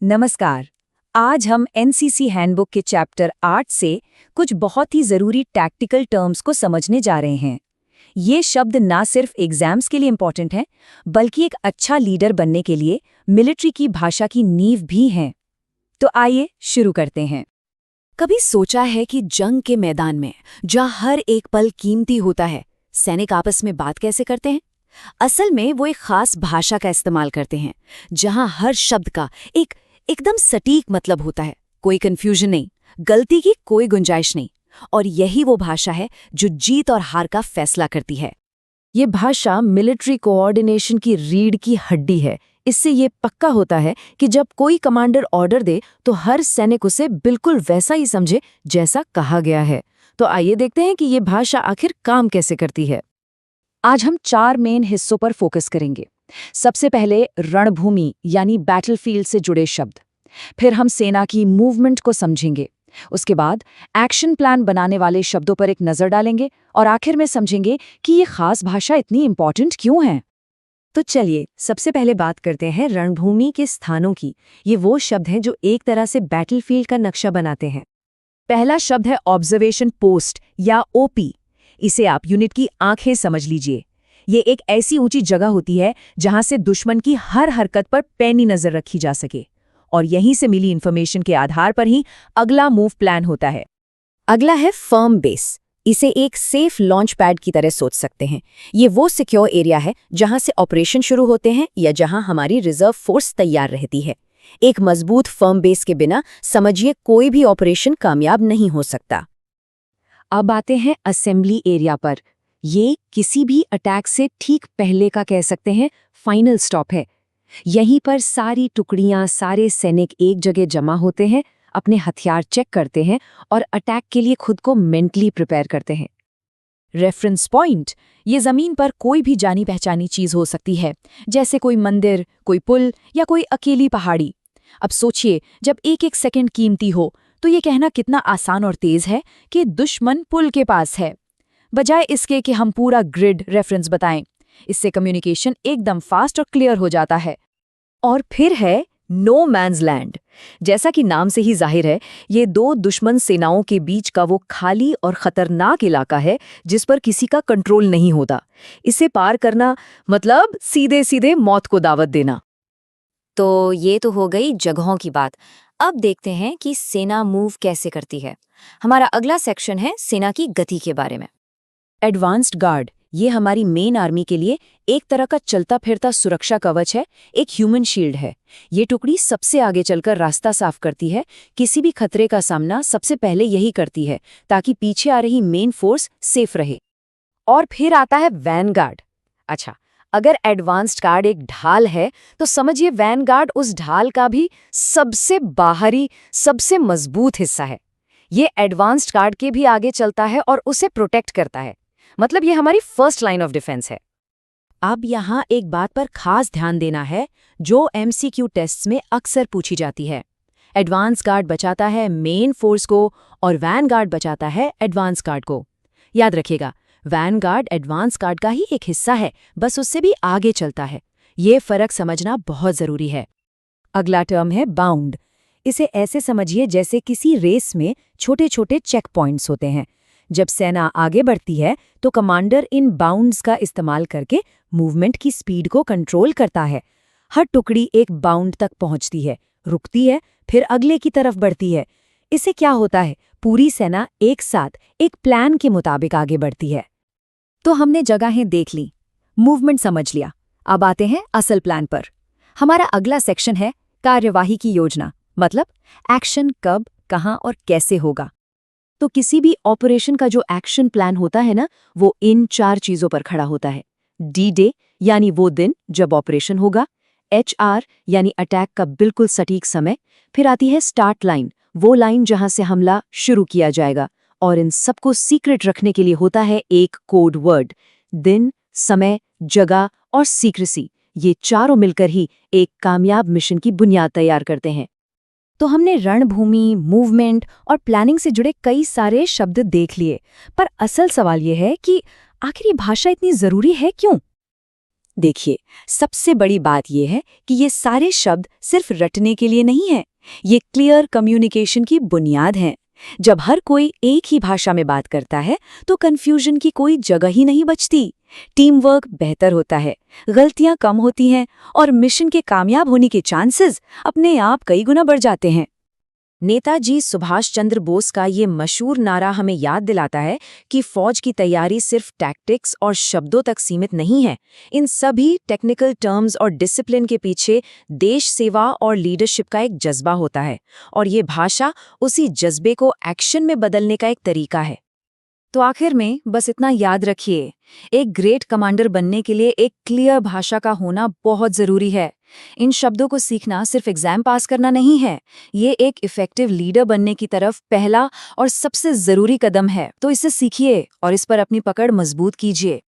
नमस्कार। आज हम एनसीसी हैंडबुक के चैप्टर 8 से कुछ बहुत ही ज़रूरी टैक्टिकल टर्म्स को समझने जा रहे हैं। ये शब्द ना सिर्फ एग्जाम्स के लिए इम्पॉर्टेंट हैं, बल्कि एक अच्छा लीडर बनने के लिए मिलिट्री की भाषा की नींव भी हैं। तो आइए शुरू करते हैं। कभी सोचा है कि जंग के मैदान में जहां हर एक पल कीमती होता है, सैनिक आपस में बात कैसे करते हैं? असल में वो एक खास भाषा का इस्तेमाल करते हैं, जहां हर शब्द का एकदम सटीक मतलब होता है। कोई कंफ्यूजन नहीं, गलती की कोई गुंजाइश नहीं। और यही वो भाषा है जो जीत और हार का फैसला करती है। ये भाषा मिलिट्री कोऑर्डिनेशन की रीढ़ की हड्डी है। इससे ये पक्का होता है कि जब कोई कमांडर ऑर्डर दे तो हर सैनिक उसे बिल्कुल वैसा ही समझे जैसा कहा गया है। तो आइए देखते हैं कि ये भाषा आखिर काम कैसे करती है। आज हम 4 मेन हिस्सों पर फोकस करेंगे। सबसे पहले रणभूमि यानी बैटलफील्ड से जुड़े शब्द। फिर हम सेना की मूवमेंट को समझेंगे। उसके बाद एक्शन प्लान बनाने वाले शब्दों पर एक नज़र डालेंगे और आखिर में समझेंगे कि ये खास भाषा इतनी इम्पॉर्टेंट क्यों है। तो चलिए सबसे पहले बात करते हैं रणभूमि के स्थानों की। ये वो शब्द हैं जो एक तरह से बैटलफील्ड का नक्शा बनाते हैं। पहला शब्द है ऑब्जर्वेशन पोस्ट या ओपी। इसे आप यूनिट की आंखें समझ लीजिए। ये एक ऐसी ऊंची जगह होती है जहां से दुश्मन की हर हरकत पर पैनी नजर रखी जा सके, और यहीं से मिली इंफॉर्मेशन के आधार पर ही अगला मूव प्लान होता है। अगला है फर्म बेस। इसे एक सेफ लॉन्च पैड की तरह सोच सकते हैं। ये वो सिक्योर एरिया है जहां से ऑपरेशन शुरू होते हैं या जहां हमारी रिजर्व फोर्स तैयार रहती है। एक मजबूत फर्म बेस के बिना समझिए कोई भी ऑपरेशन कामयाब नहीं हो सकता। अब आते हैं असेंबली एरिया पर। ये किसी भी अटैक से ठीक पहले का कह सकते हैं फाइनल स्टॉप है। यहीं पर सारी टुकड़ियां, सारे सैनिक एक जगह जमा होते हैं, अपने हथियार चेक करते हैं और अटैक के लिए खुद को मेंटली प्रिपेयर करते हैं। रेफरेंस पॉइंट, ये जमीन पर कोई भी जानी पहचानी चीज हो सकती है, जैसे कोई मंदिर, कोई पुल या कोई अकेली पहाड़ी। अब सोचिए, जब एक एक सेकंड कीमती हो तो ये कहना कितना आसान और तेज है कि दुश्मन पुल के पास है, बजाय इसके कि हम पूरा ग्रिड रेफरेंस बताएं। इससे कम्युनिकेशन एकदम फास्ट और क्लियर हो जाता है। और फिर है नो मैन्स लैंड। जैसा कि नाम से ही जाहिर है, ये दो दुश्मन सेनाओं के बीच का वो खाली और खतरनाक इलाका है जिस पर किसी का कंट्रोल नहीं होता। इसे पार करना मतलब सीधे सीधे मौत को दावत देना। तो ये तो हो गई जगहों की बात। अब देखते हैं कि सेना मूव कैसे करती है। हमारा अगला सेक्शन है सेना की गति के बारे में। एडवांस्ड गार्ड, ये हमारी मेन आर्मी के लिए एक तरह का चलता फिरता सुरक्षा कवच है, एक ह्यूमन शील्ड है। ये टुकड़ी सबसे आगे चलकर रास्ता साफ करती है। किसी भी खतरे का सामना सबसे पहले यही करती है, ताकि पीछे आ रही मेन फोर्स सेफ रहे। और फिर आता है वैनगार्ड। अच्छा, अगर एडवांस्ड गार्ड एक ढाल है तो समझिए वैनगार्ड उस ढाल का भी सबसे बाहरी, सबसे मजबूत हिस्सा है। ये एडवांस्ड गार्ड के भी आगे चलता है और उसे प्रोटेक्ट करता है। मतलब ये हमारी फर्स्ट लाइन ऑफ डिफेंस है। अब यहाँ एक बात पर खास ध्यान देना है जो एमसीक्यू टेस्ट्स में अक्सर पूछी जाती है। एडवांस गार्ड बचाता है मेन फोर्स को और वैनगार्ड बचाता है एडवांस गार्ड को। याद रखिएगा, वैनगार्ड एडवांस गार्ड का ही एक हिस्सा है, बस उससे भी आगे चलता है। ये फर्क समझना बहुत जरूरी है। अगला टर्म है बाउंड। इसे ऐसे समझिए जैसे किसी रेस में छोटे छोटे चेक पॉइंट्स होते हैं। जब सेना आगे बढ़ती है तो कमांडर इन बाउंड्स का इस्तेमाल करके मूवमेंट की स्पीड को कंट्रोल करता है। हर टुकड़ी एक बाउंड तक पहुंचती है, रुकती है, फिर अगले की तरफ बढ़ती है। इससे क्या होता है, पूरी सेना एक साथ एक प्लान के मुताबिक आगे बढ़ती है। तो हमने जगहें देख ली, मूवमेंट समझ लिया। अब आते हैं असल प्लान पर। हमारा अगला सेक्शन है कार्यवाही की योजना, मतलब एक्शन कब, कहां और कैसे होगा। तो किसी भी ऑपरेशन का जो एक्शन प्लान होता है ना, वो इन 4 चीजों पर खड़ा होता है। डी डे यानी वो दिन जब ऑपरेशन होगा, HR यानी अटैक का बिल्कुल सटीक समय, फिर आती है स्टार्ट लाइन, वो लाइन जहां से हमला शुरू किया जाएगा, और इन सबको सीक्रेट रखने के लिए होता है एक कोड वर्ड। दिन, समय, जगह और सीक्रेसी, ये चारों मिलकर ही एक कामयाब मिशन की बुनियाद तैयार करते हैं। तो हमने रणभूमि, मूवमेंट और प्लानिंग से जुड़े कई सारे शब्द देख लिए, पर असल सवाल ये है कि आखिर ये भाषा इतनी जरूरी है क्यों? देखिए, सबसे बड़ी बात यह है कि ये सारे शब्द सिर्फ रटने के लिए नहीं है। ये क्लियर कम्युनिकेशन की बुनियाद हैं। जब हर कोई एक ही भाषा में बात करता है तो कंफ्यूजन की कोई जगह ही नहीं बचती। टीम वर्क बेहतर होता है, गलतियां कम होती हैं और मिशन के कामयाब होने के चांसेस अपने आप कई गुना बढ़ जाते हैं। नेताजी सुभाष चंद्र बोस का ये मशहूर नारा हमें याद दिलाता है कि फौज की तैयारी सिर्फ टैक्टिक्स और शब्दों तक सीमित नहीं है। इन सभी टेक्निकल टर्म्स और डिसिप्लिन के पीछे देश सेवा और लीडरशिप का एक जज्बा होता है, और ये भाषा उसी जज्बे को एक्शन में बदलने का एक तरीका है। तो आखिर में बस इतना याद रखिए, एक ग्रेट कमांडर बनने के लिए एक क्लियर भाषा का होना बहुत जरूरी है। इन शब्दों को सीखना सिर्फ एग्जाम पास करना नहीं है, ये एक इफेक्टिव लीडर बनने की तरफ पहला और सबसे जरूरी कदम है। तो इसे सीखिए और इस पर अपनी पकड़ मजबूत कीजिए।